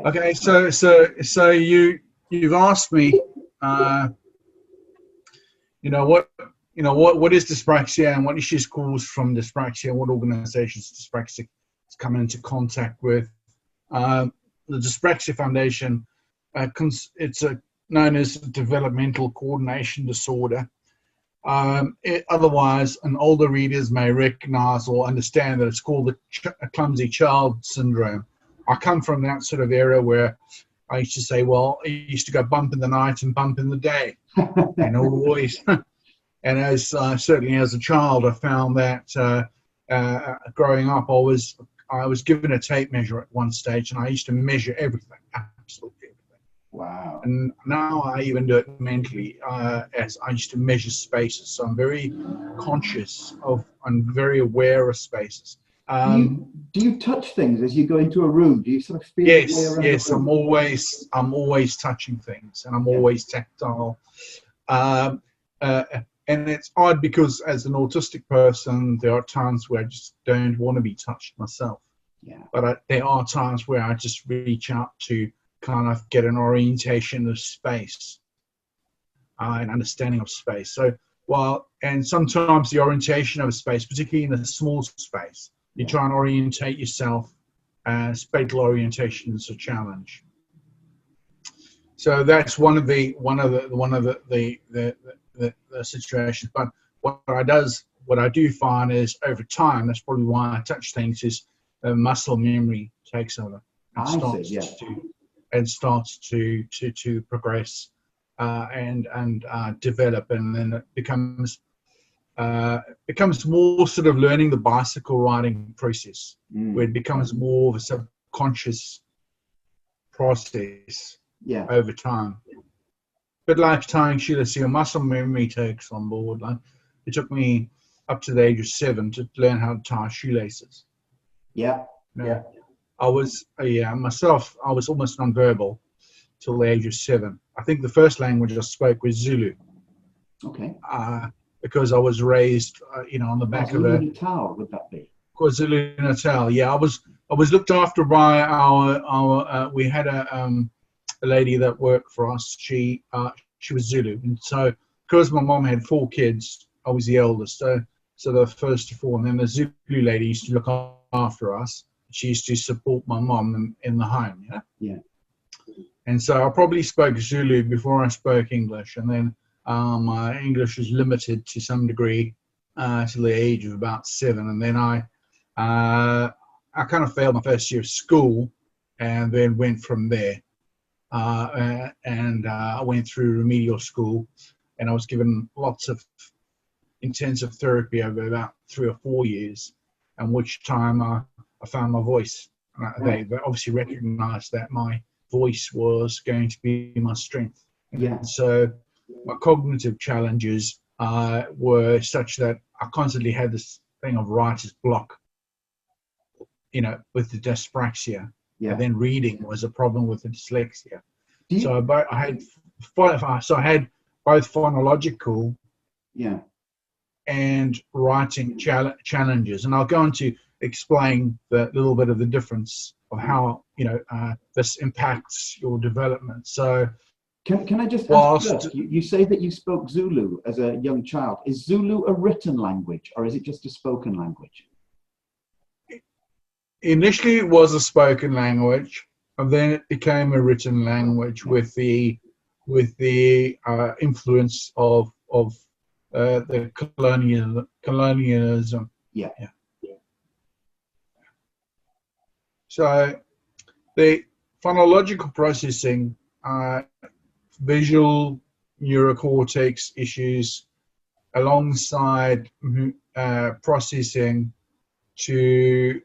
Okay, so you've asked me, what is dyspraxia and what issues cause from dyspraxia and what organizations dyspraxia is coming into contact with. The Dyspraxia Foundation, it's known as developmental coordination disorder. Otherwise, and older readers may recognize or understand that it's called a clumsy child syndrome. I come from that sort of era where I used to say, well, I used to go bump in the night and bump in the day. And always, and as certainly as a child, I found that growing up, I was given a tape measure at one stage, and I used to measure everything, absolutely everything. Wow. And now I even do it mentally, as I used to measure spaces. So I'm very conscious of, I'm very aware of spaces. Do you touch things as you go into a room? Do you sort of feel your way around Yes, the room? I'm always touching things, and I'm always tactile. And it's odd because as an autistic person, there are times where I just don't want to be touched myself. Yeah. But there are times where I just reach out to kind of get an orientation of space, an understanding of space. So and sometimes the orientation of a space, particularly in a small space, you try and orientate yourself. Spatial orientation is a challenge. So that's one of the situations. But what I do find is over time, that's probably why I touch things, is muscle memory takes over and starts to progress and develop, and then it becomes more sort of learning the bicycle riding process, where it becomes more of a subconscious process over time. But like tying shoelaces, your muscle memory takes on board. Like it took me up to the age of 7 to learn how to tie shoelaces. I was myself. I was almost nonverbal till the age of 7. I think the first language I spoke was Zulu. Okay. Because I was raised, on the back of a Natal, would that be? KwaZulu Natal. Yeah, I was looked after by our. We had a lady that worked for us. She was Zulu, and so because my mom had 4 kids, I was the eldest. So the first of 4, and then the Zulu lady used to look after us. She used to support my mom in the home. Yeah. And so I probably spoke Zulu before I spoke English, and then my English was limited to some degree till the age of about 7, and then I kind of failed my first year of school, and then went from there. I went through remedial school, and I was given lots of intensive therapy over about 3 or 4 years, in which time I found my voice. They obviously recognized that my voice was going to be my strength. And so my cognitive challenges were such that I constantly had this thing of writer's block, with the dyspraxia. And then reading was a problem with the dyslexia. So I had both phonological and writing challenges, and I'll go on to explain the little bit of the difference of how this impacts your development. So can I just ask first, you say that you spoke Zulu as a young child. Is Zulu a written language, or is it just a spoken language? Initially it was a spoken language, and then it became a written language with the influence of the colonialism. So the phonological processing, visual neurocortex issues, alongside processing to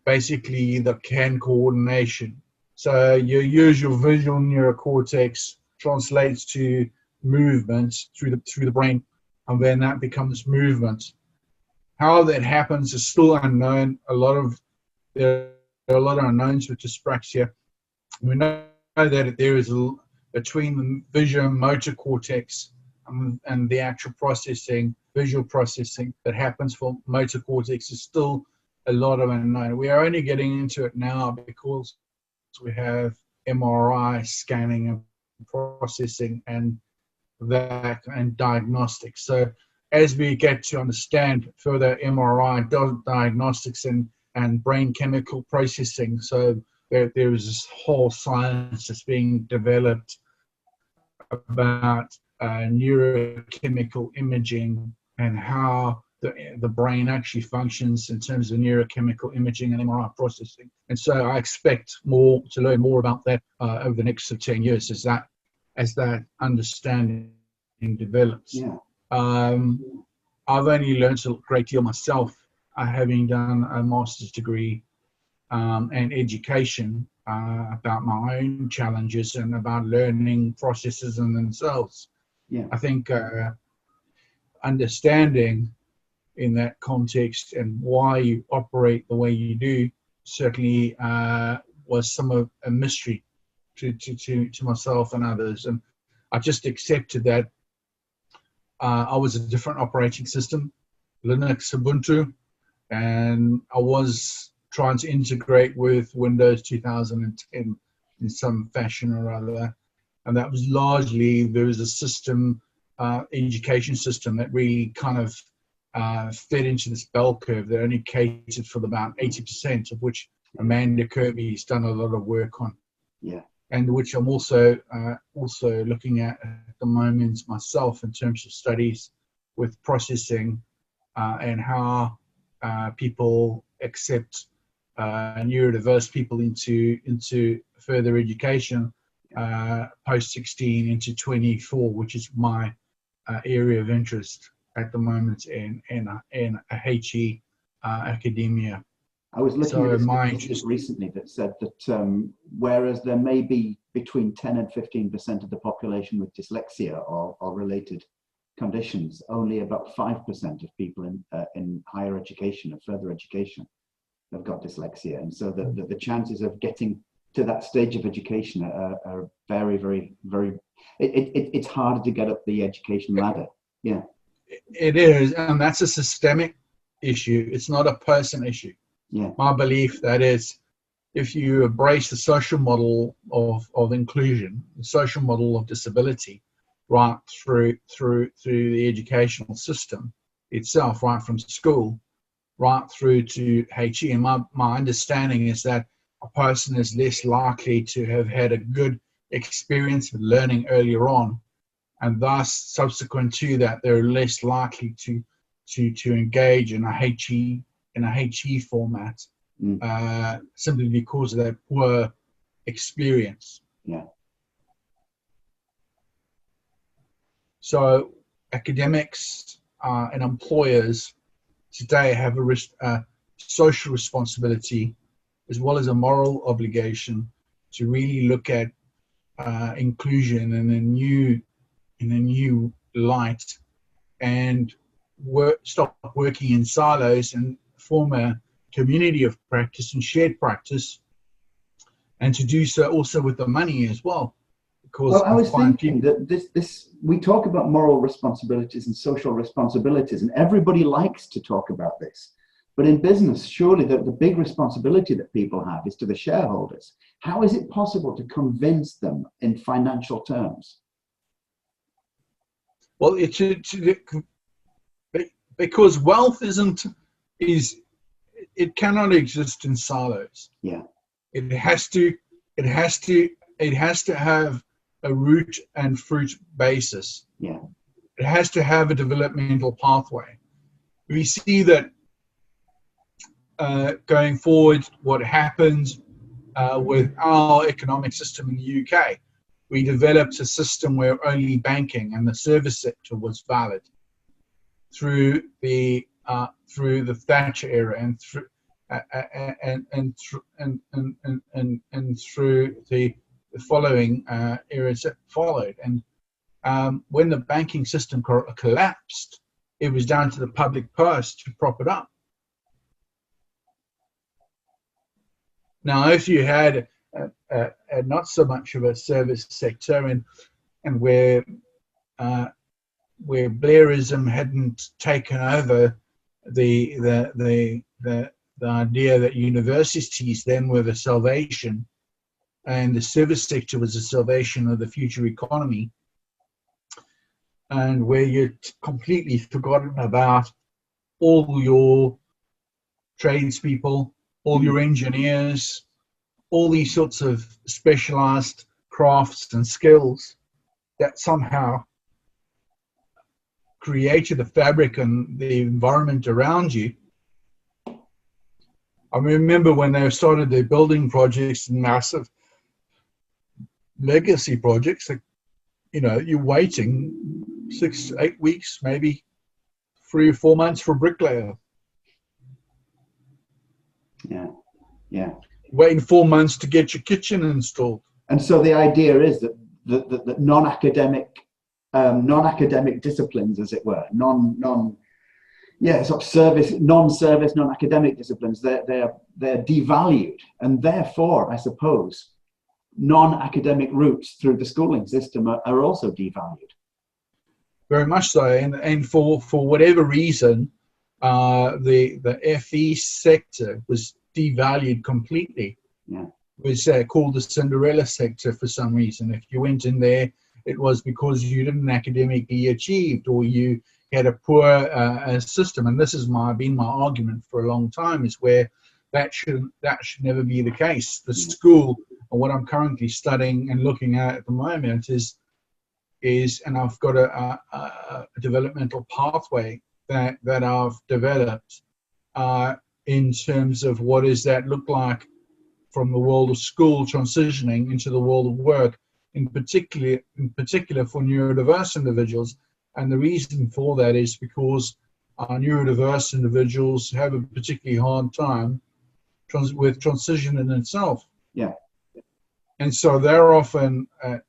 basically the CAN coordination. So your usual visual neurocortex translates to movement through the brain, and then that becomes movement. How that happens is still unknown. There are a lot of unknowns with dyspraxia. We know that there is between the visual motor cortex and the actual visual processing that happens for motor cortex is still a lot of unknown. We are only getting into it now because we have MRI scanning and processing and diagnostics. So as we get to understand further MRI diagnostics and brain chemical processing, so there is this whole science that's being developed about neurochemical imaging and how the brain actually functions in terms of neurochemical imaging and MRI processing. And so I expect to learn more about that over the next 10 years as that understanding develops. Yeah. I've only learned a great deal myself, having done a master's degree and education about my own challenges and about learning processes in themselves. Yeah. I think understanding in that context and why you operate the way you do certainly was some of a mystery to myself and others. And I just accepted that I was a different operating system, Linux, Ubuntu, and I was trying to integrate with Windows 2010 in some fashion or other. And that was largely, there was a system, education system that really kind of fit into this bell curve that only catered for about 80%, of which Amanda Kirby's done a lot of work on. Yeah. And which I'm also looking at the moment myself in terms of studies with processing and how people accept neurodiverse people into further education post 16 into 24, which is my area of interest at the moment in HE academia. I was looking at a statistic recently that said that whereas there may be between 10 and 15% of the population with dyslexia or related conditions, only about 5% of people in higher education and further education have got dyslexia. And so the chances of getting to that stage of education are very, very, very, it's harder to get up the education ladder. Yeah. It is, and that's a systemic issue. It's not a person issue. Yeah. My belief that is, if you embrace the social model of inclusion, the social model of disability, right through the educational system itself, right from school, right through to HE. And my understanding is that a person is less likely to have had a good experience with learning earlier on, and thus subsequent to that, they're less likely to engage in a HE format, simply because of that poor experience. Yeah. So academics and employers today have a social responsibility as well as a moral obligation to really look at inclusion in a new light and stop working in silos and form a community of practice and shared practice, and to do so also with the money as well. Because well, I was thinking that this we talk about moral responsibilities and social responsibilities, and everybody likes to talk about this. But in business, surely the big responsibility that people have is to the shareholders. How is it possible to convince them in financial terms? Well, because wealth it cannot exist in silos. Yeah. It has to have a root and fruit basis. Yeah. It has to have a developmental pathway. We see that going forward, what happens with our economic system in the UK, we developed a system where only banking and the service sector was valid through the Thatcher era and through through the following eras that followed. And when the banking system collapsed, it was down to the public purse to prop it up. Now, if you had not so much of a service sector and where Blairism hadn't taken over the idea that universities then were the salvation and the service sector was the salvation of the future economy, and where you're completely forgotten about all your tradespeople, all your engineers, all these sorts of specialized crafts and skills that somehow created the fabric and the environment around you. I remember when they started their building projects and massive legacy projects, like, you know, you're waiting 6 to 8 weeks, maybe 3 or 4 months for a bricklayer. Yeah, yeah. Waiting 4 months to get your kitchen installed. And so the idea is that that non-academic disciplines, as it were, non-service, non-academic disciplines, they're devalued, and therefore, I suppose, non-academic routes through the schooling system are also devalued. Very much so, and for whatever reason, the FE sector was devalued completely. Yeah. It was called the Cinderella sector for some reason. If you went in there, it was because you didn't academically achieve, or you had a poor system. And this has been my argument for a long time, is where that should never be the case. The school, and what I'm currently studying and looking at the moment is and I've got a developmental pathway that I've developed in terms of what does that look like from the world of school transitioning into the world of work, in particular for neurodiverse individuals. And the reason for that is because neurodiverse individuals have a particularly hard time with transition in itself. Yeah. And so they're often a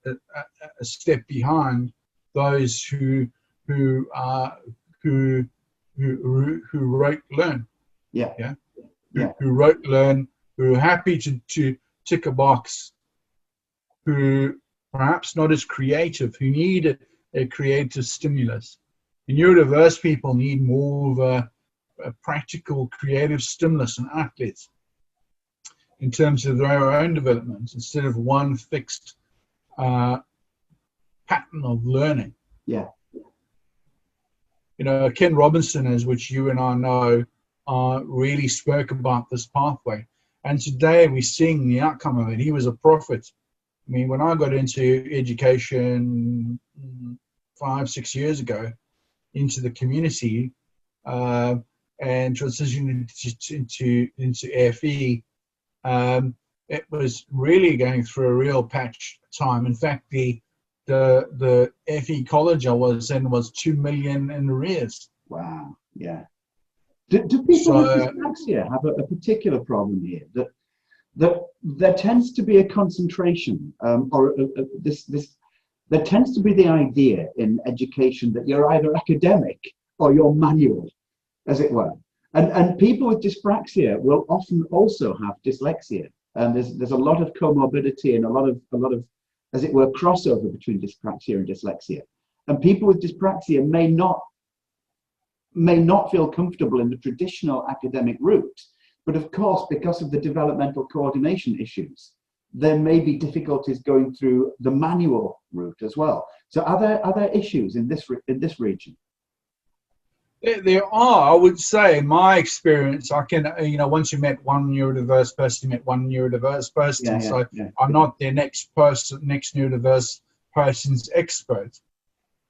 step behind those who wrote learn. Yeah. Yeah. Yeah. Who wrote learn, who are happy to tick a box, who perhaps not as creative, who need a creative stimulus. And neurodiverse people need more of a practical, creative stimulus and outlets in terms of their own development, instead of one fixed pattern of learning. Yeah. You know, Ken Robinson, as which you and I know, really spoke about this pathway. And today we're seeing the outcome of it. He was a prophet. I mean, when I got into education 5-6 years ago, into the community and transitioned into FE, it was really going through a real patch time. In fact, the FE college I was in was 2 million in arrears. Wow. Yeah. Do people with dyslexia have a particular problem here? That there tends to be a concentration, there tends to be the idea in education that you're either academic or you're manual, as it were. And people with dyspraxia will often also have dyslexia, and there's a lot of comorbidity and a lot of, as it were, crossover between dyspraxia and dyslexia. And people with dyspraxia may not feel comfortable in the traditional academic route, but of course, because of the developmental coordination issues, there may be difficulties going through the manual route as well. So are there issues in this region? There are, I would say, in my experience, I can, once you met one neurodiverse person, you met one neurodiverse person. I'm not their next neurodiverse person's expert.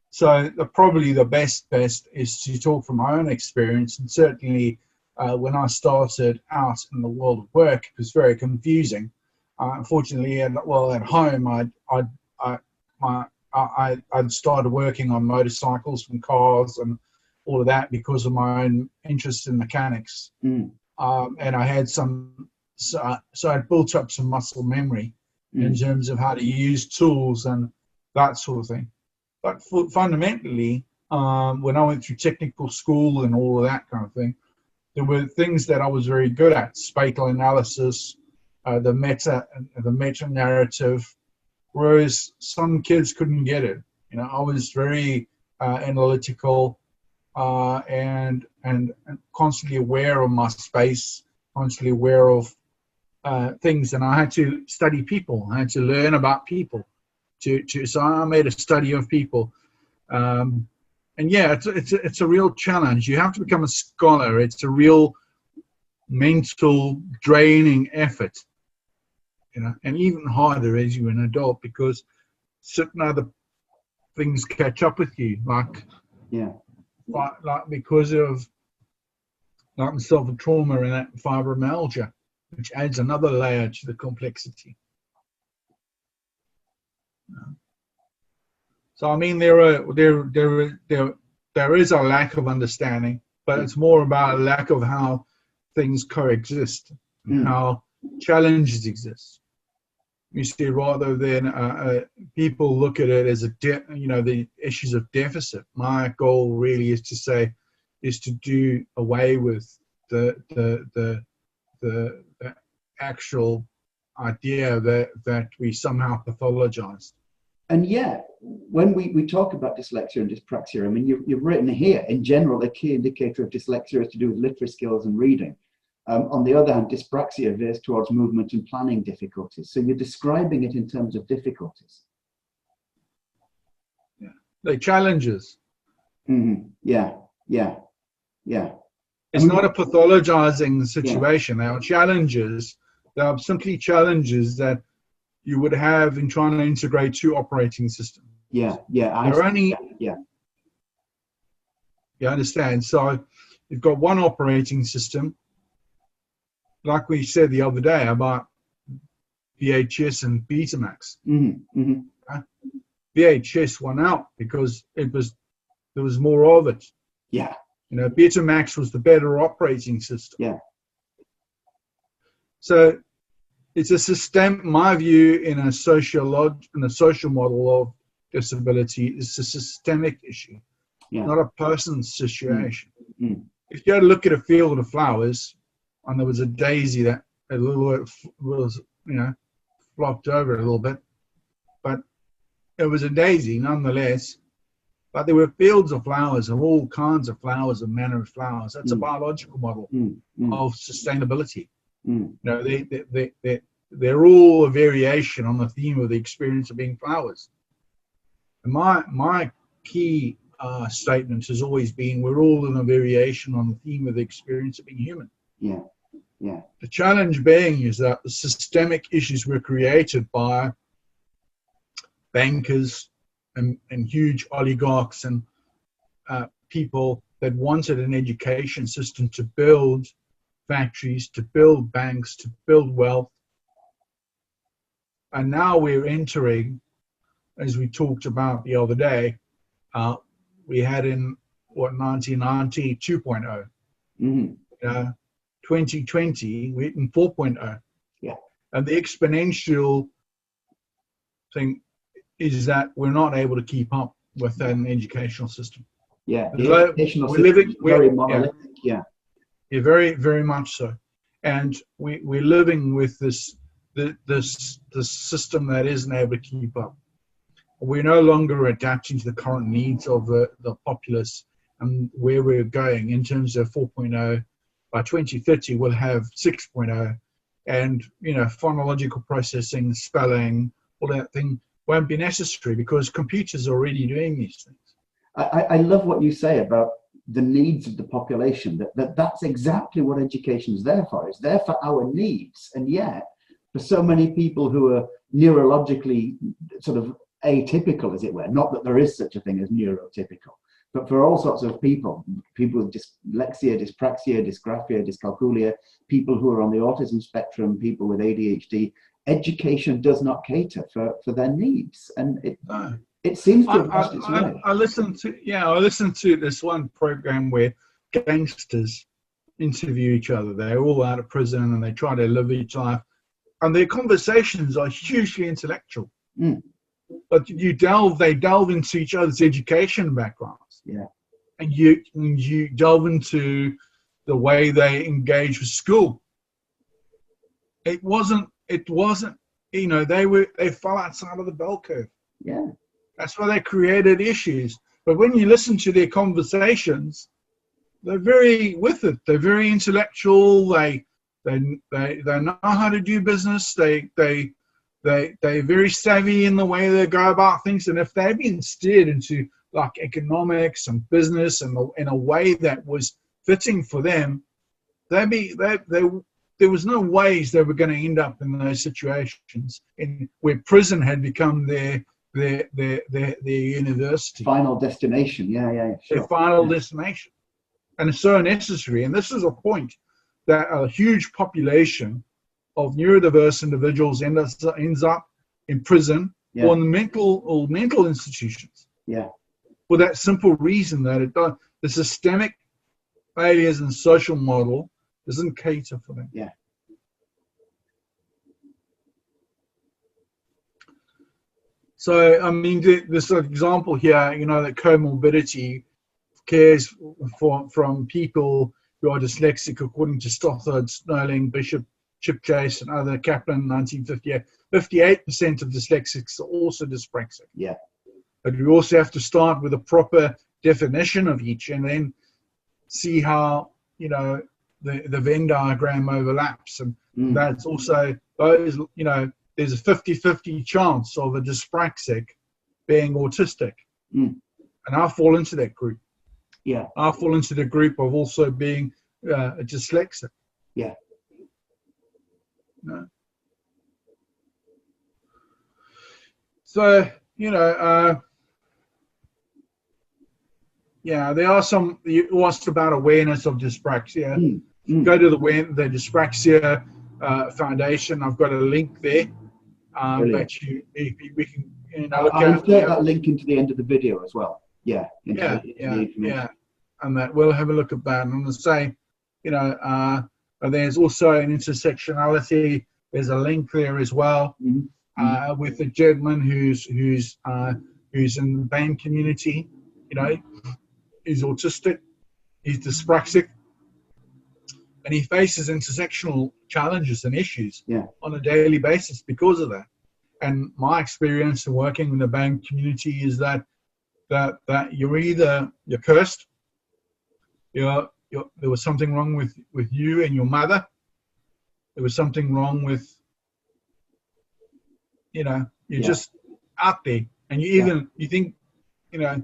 So probably the best is to talk from my own experience. And certainly when I started out in the world of work, it was very confusing. Unfortunately, at home, I'd started working on motorcycles and cars and all of that because of my own interest in mechanics. And I had so I built up some muscle memory in terms of how to use tools and that sort of thing. But fundamentally, when I went through technical school and all of that kind of thing, there were things that I was very good at: spatial analysis, the meta narrative, whereas some kids couldn't get it. I was very analytical and constantly aware of my space, constantly aware of things, and I had to study people. I had to learn about people. So I made a study of people. And yeah, it's a real challenge. You have to become a scholar. It's a real mental draining effort, you know, and even harder as you're an adult, because certain other things catch up with you, like because of like myself, a trauma and that fibromyalgia, which adds another layer to the complexity. So I mean, there is a lack of understanding, but it's more about a lack of how things coexist and how challenges exist. You see, rather than people look at it as the issues of deficit. My goal really is to do away with the actual idea that we somehow pathologize. And yet, when we talk about dyslexia and dyspraxia, I mean, you've written here, in general, a key indicator of dyslexia is to do with literary skills and reading. On the other hand, dyspraxia veers towards movement and planning difficulties. So you're describing it in terms of difficulties. Yeah, like challenges. Mm-hmm. Yeah. It's not a pathologizing situation. They are challenges. They are simply challenges that you would have in trying to integrate two operating systems. Yeah. You understand? So you've got one operating system, like we said the other day about VHS and Betamax. VHS won out because there was more of it. Yeah. You know, Betamax was the better operating system. Yeah. So it's a system, my view, in a social model of disability, it's a systemic issue, not a person's situation. If you had to look at a field of flowers and there was a daisy that a little bit was, flopped over a little bit, but it was a daisy nonetheless. But there were fields of flowers, of all kinds of flowers and manner of flowers. That's a biological model of sustainability. You know, they're all a variation on the theme of the experience of being flowers. And my key statement has always been we're all in a variation on the theme of the experience of being human. Yeah. The challenge being is that the systemic issues were created by bankers and huge oligarchs and people that wanted an education system to build factories, to build banks, to build wealth. And now we're entering, as we talked about the other day, we had in 1990 2.0. 2020 we're in 4.0. Yeah. And the exponential thing is that we're not able to keep up with an educational system. Yeah, the educational system is very monolithic. Yeah, very, very much so. And we're living with this system that isn't able to keep up. We're no longer adapting to the current needs of the populace and where we're going in terms of 4.0. By 2030, we'll have 6.0. And, phonological processing, spelling, all that thing won't be necessary because computers are already doing these things. I love what you say about the needs of the population, that's exactly what education is there for. It's there for our needs. And yet, for so many people who are neurologically sort of atypical, as it were, not that there is such a thing as neurotypical, but for all sorts of people with dyslexia, dyspraxia, dysgraphia, dyscalculia, people who are on the autism spectrum, people with ADHD, education does not cater for their needs. And it seems to have lost its way. I listened to this one program where gangsters interview each other. They're all out of prison and they try to live each life. And their conversations are hugely intellectual. But they delve into each other's education backgrounds. Yeah. And you delve into the way they engage with school. It wasn't, they fell outside of the bell curve. Yeah. That's why they created issues. But when you listen to their conversations, they're very with it. They're very intellectual. They They know how to do business. They're very savvy in the way they go about things. And if they've been steered into like economics and business and in a way that was fitting for them, there was no ways they were going to end up in those situations where prison had become their university. Final destination, yeah, sure. Their final destination. And it's so necessary. And this is a point that a huge population of neurodiverse individuals ends up in prison or in mental institutions. Yeah. For that simple reason that the systemic failures in social model doesn't cater for them. Yeah. So, I mean, this example here, you know, that comorbidity cares from people who are dyslexic, according to Stothard, Snelling, Bishop, Chip Chase, and other, Kaplan, 1958. 58% of dyslexics are also dyspraxic. Yeah. But we also have to start with a proper definition of each and then see how, you know, the Venn diagram overlaps. And that's also those, you know, there's a 50-50 chance of a dyspraxic being autistic. And I fall into that group. Yeah. I fall into the group of also being a dyslexic. Yeah. No. So, you know, yeah, there are some, you asked about awareness of dyspraxia. Go to the Dyspraxia Foundation. I've got a link there. That we can, you know, I'll insert that link into the end of the video as well. Yeah. Yeah. And that we'll have a look at that. And I'm going to say, you know, there's also an intersectionality. There's a link there as well with the gentleman who's in the BAME community. You know, he's autistic, he's dyspraxic, and he faces intersectional challenges and issues on a daily basis because of that. And my experience in working in the BAME community is that you're cursed, there was something wrong with you and your mother. There was something wrong with, you know, you're just out there, and you think, you know,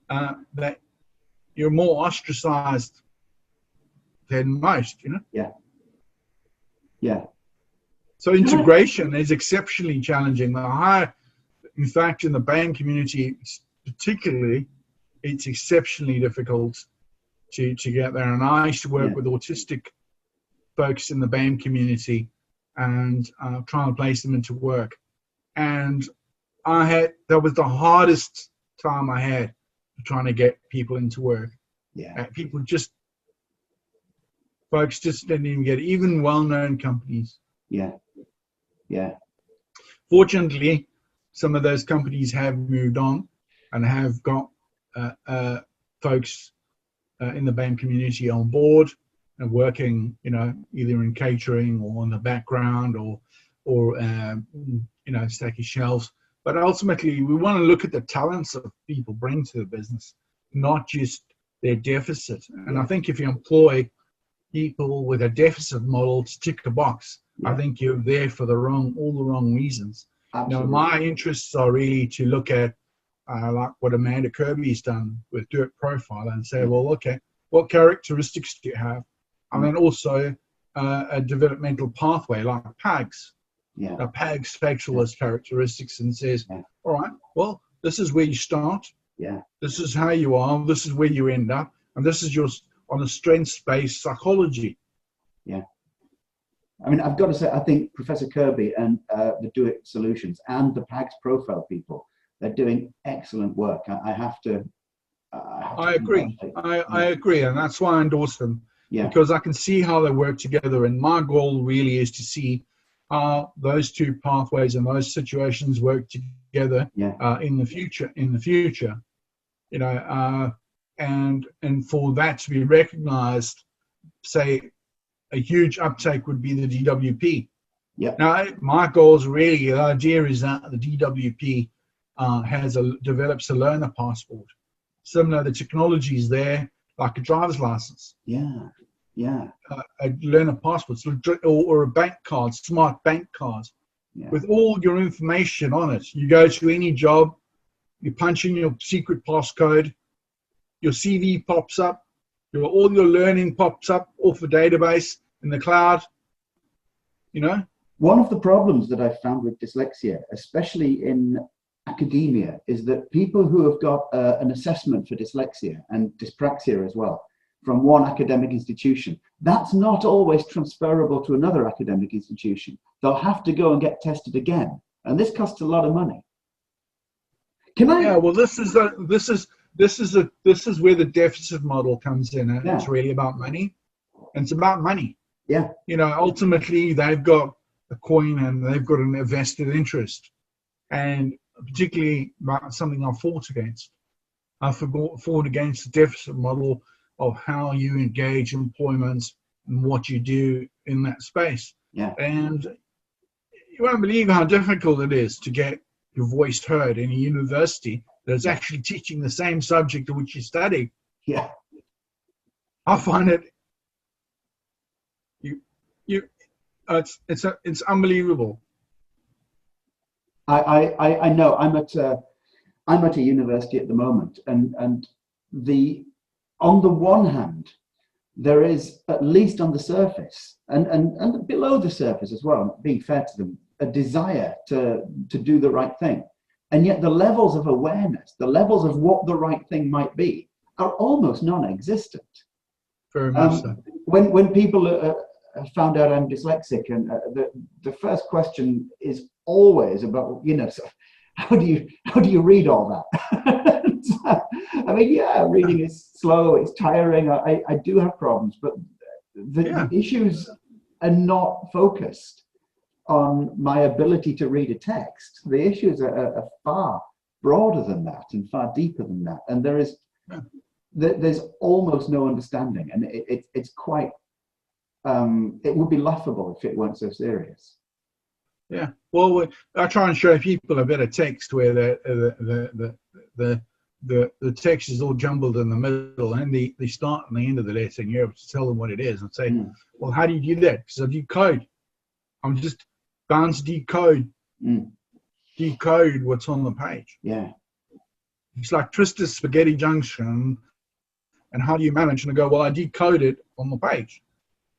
that you're more ostracized than most, you know. Yeah. So integration is exceptionally challenging. In fact, in the BAME community particularly, it's exceptionally difficult to get there. And I used to work with autistic folks in the BAME community and trying to place them into work. And that was the hardest time I had trying to get people into work. Yeah. Folks just didn't even get it, even well-known companies. Yeah. Fortunately, some of those companies have moved on and have got folks in the BAME community on board and working, you know, either in catering or in the background or you know, stacking shelves. But ultimately, we want to look at the talents that people bring to the business, not just their deficit. And I think if you employ people with a deficit model to tick a box, I think you're there for all the wrong reasons. Absolutely. You know, my interests are really to look at like what Amanda Kirby's done with Do It Profile and say, well, okay, what characteristics do you have? And then also a developmental pathway like PAGS. A PAGS factualist characteristics and says, all right, well, this is where you start. This is how you are. This is where you end up. And this is your on a strengths-based psychology. I mean, I've got to say, I think Professor Kirby and the Do It Solutions and the PAGS Profile people, they're doing excellent work. I agree. I agree, and that's why I endorse them. Because I can see how they work together, and my goal really is to see how those two pathways and those situations work together in the future. You know, and for that to be recognized, say a huge uptake would be the DWP. Now, my goals really, the idea is that the DWP develops a learner passport. Similar, the technology is there, like a driver's license. Yeah. a learner passports or a bank card, smart bank cards, Yeah. with all your information on it. You go to any job, you punch in your secret passcode, your CV pops up, all your learning pops up off a database in the cloud, you know? One of the problems that I've found with dyslexia, especially in academia, is that people who have got an assessment for dyslexia and dyspraxia as well from one academic institution, that's not always transferable to another academic institution. They'll have to go and get tested again, and this costs a lot of money. Can I? Yeah, well, this is where the deficit model comes in. And It's really about money, and it's about money. Yeah. You know, ultimately they've got a coin and they've got an vested interest, and particularly about something I fought against. I fought against the deficit model of how you engage employment and what you do in that space. Yeah. And you won't believe how difficult it is to get your voice heard in a university that's actually teaching the same subject to which you study. Yeah. I find it it's unbelievable. I know. I'm at a university at the moment, and on the one hand, there is, at least on the surface and below the surface as well, being fair to them, a desire to do the right thing. And yet the levels of awareness, the levels of what the right thing might be, are almost non-existent. Very much so. When people found out I'm dyslexic, and the first question is always about, you know, so how do you read all that? I mean, yeah, reading is slow, it's tiring. I do have problems, but the issues are not focused on my ability to read a text. The issues are far broader than that and far deeper than that. And there's almost no understanding, and it's quite, it would be laughable if it weren't so serious. Yeah, well, I try and show people a bit of text where the text is all jumbled in the middle, and the start and the end of the letter, and you're able to tell them what it is, and say, well, how do you do that? Because I decode. I'm just bound to decode what's on the page. Yeah. It's like Twisted Spaghetti Junction, and how do you manage? And I go, well, I decode it on the page.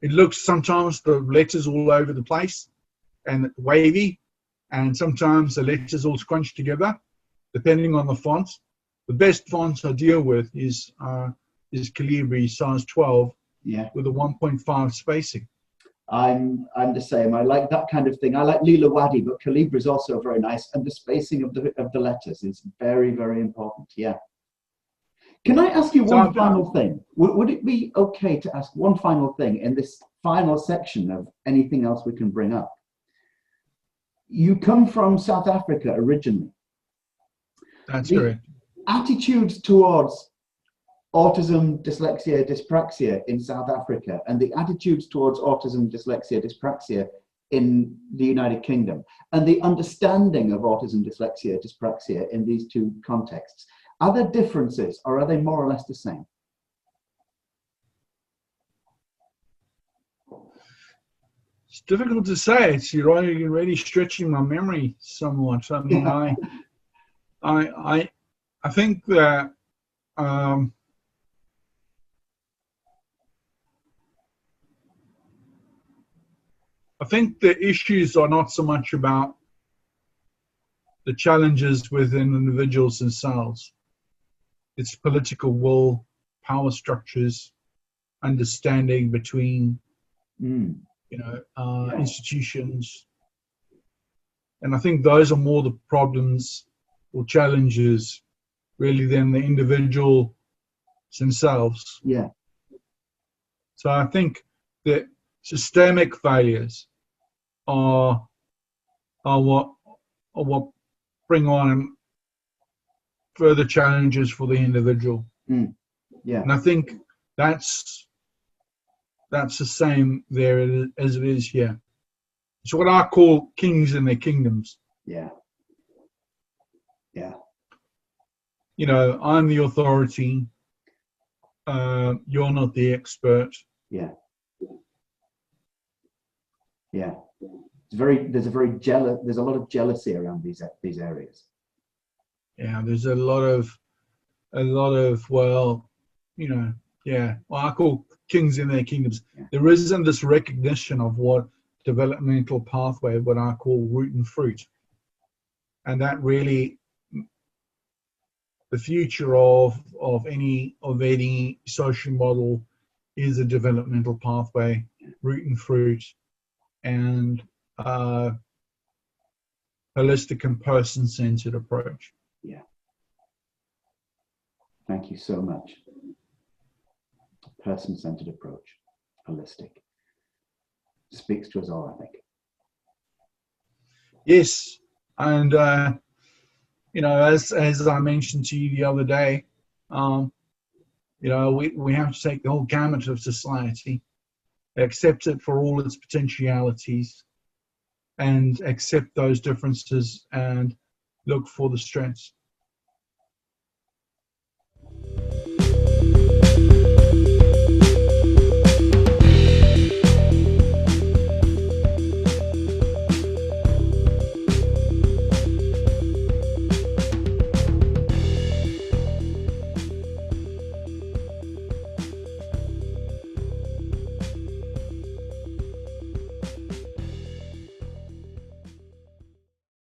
It looks, sometimes the letters all over the place and wavy, and sometimes the letters all scrunched together, depending on the font. The best fonts I deal with is Calibri size 12 with a 1.5 spacing. I'm the same. I like that kind of thing. I like Lila Wadi, but Calibri is also very nice, and the spacing of the letters is very, very important. Yeah. Can I ask you one final thing? Would it be okay to ask one final thing in this final section of anything else we can bring up? You come from South Africa originally. That's correct. Attitudes towards autism, dyslexia, dyspraxia in South Africa, and the attitudes towards autism, dyslexia, dyspraxia in the United Kingdom, and the understanding of autism, dyslexia, dyspraxia in these two contexts, are there differences, or are they more or less the same? It's difficult to say. It's you're already stretching my memory somewhat. I mean, I think that I think the issues are not so much about the challenges within individuals themselves. It's political will, power structures, understanding between institutions. And I think those are more the problems or challenges really than the individuals themselves. Yeah. So I think that systemic failures are what bring on further challenges for the individual. Yeah. And I think that's the same there as it is here. It's what I call kings in their kingdoms. Yeah. Yeah. You know, I'm the authority. You're not the expert. Yeah. Yeah, there's a lot of jealousy around these areas. Yeah, there's a lot of well, you know, yeah, well, I call kings in their kingdoms. Yeah. There isn't this recognition of what developmental pathway, what I call root and fruit, and that really the future of any social model is a developmental pathway, root and fruit, and holistic and person-centered approach. Yeah. Thank you so much. Person-centered approach, holistic. Speaks to us all, I think. Yes, and you know, as I mentioned to you the other day, you know, we have to take the whole gamut of society, accept it for all its potentialities, and accept those differences and look for the strengths.